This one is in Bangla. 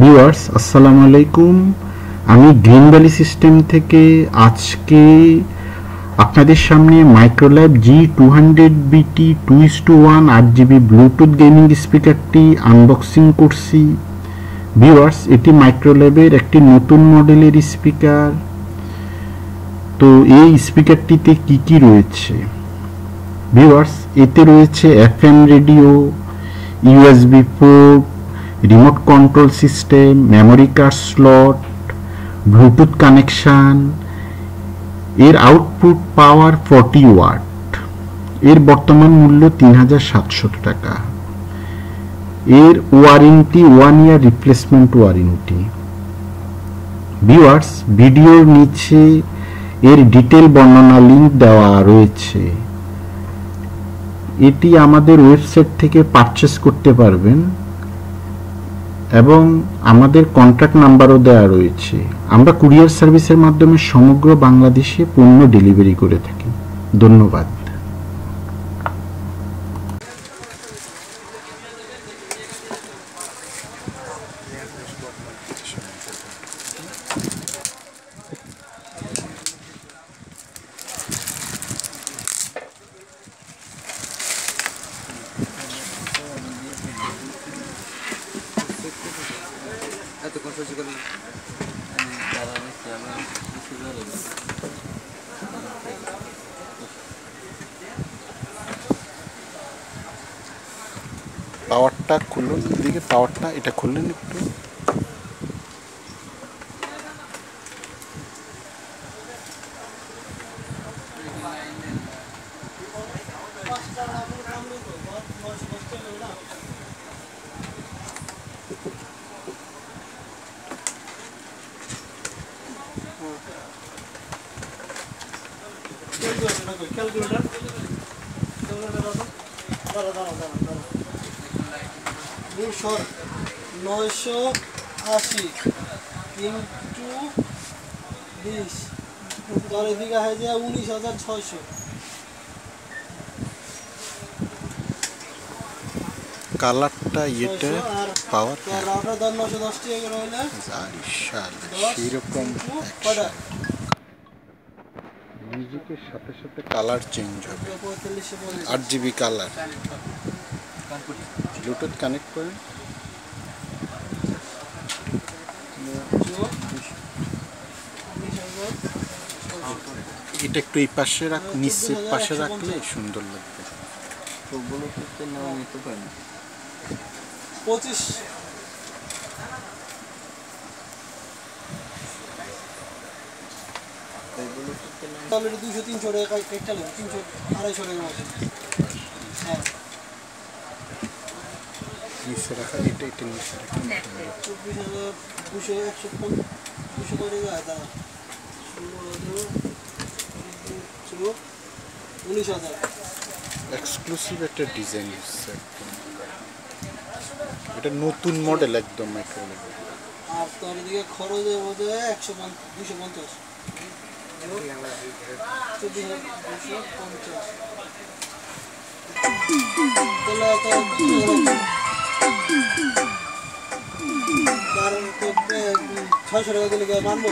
ভিউয়ার্স আসসালামু আলাইকুম। আমি গ্রিন ভ্যালি সিস্টেম থেকে আজকে আপনাদের সামনে Microlab G200BT 2:1 RGB Bluetooth gaming স্পিকারটি আনবক্সিং করছি। ভিউয়ার্স, এটি মাইক্রোল্যাবের একটি নতুন মডেলের স্পিকার। তো এই স্পিকারটিতে কি রয়েছে? ভিউয়ার্স, এতে রয়েছে FM radio, USB port, remote control system, memory card slot, Bluetooth connection. এর আউটপুট পাওয়ার 40 ওয়াট। এর বর্তমান মূল্য 3700 টাকা। এর ওয়ারেন্টি 1 ইয়ার রিপ্লেসমেন্ট ওয়ারেন্টি। ভিউয়ার্স, ভিডিওর নিচে এর ডিটেল বর্ণনা লিঙ্ক দেওয়া রয়েছে। এটি আমাদের ওয়েবসাইট থেকে পারচেজ করতে পারবেন এবং আমাদের কন্ট্যাক্ট নাম্বারও দেওয়া রয়েছে। আমরা কুরিয়ার সার্ভিসের মাধ্যমে সমগ্র বাংলাদেশে পণ্য ডেলিভারি করে থাকি। ধন্যবাদ। পাওয়ারটা খুলুন, এদিকে পাওয়ারটা এটা খুললেন একটু। সর 980 ইন্টু 20 তার এদিকে হয়ে যায় 19600। কালারটা এটা পাওয়ার রাউটার 910 টাকা হইলে সেরকম মিউজিকের সাথে সাথে কালার চেঞ্জ হবে। 8GB colour. ব্লুটুথ কানেক্ট করেন। এটা একটু এই পাশে নিচের পাশে রাখলে সুন্দর লাগবে। নিতে পারেন 25 তাহলে 200-300 টাকা একটা লাগবে, 300-250 টাকা আছে। হ্যাঁ, নিচে রাখা এটা নিচে রাখা 200 করে দাদা 19,000 এক্সক্লুসিভ একটা ডিজাইন হচ্ছে একদম। এটা নতুন মডেল একদম মাইক্রোল্যাব। আর তার দিকে খরচের মধ্যে 250 600 টাকা দিলে মানবো।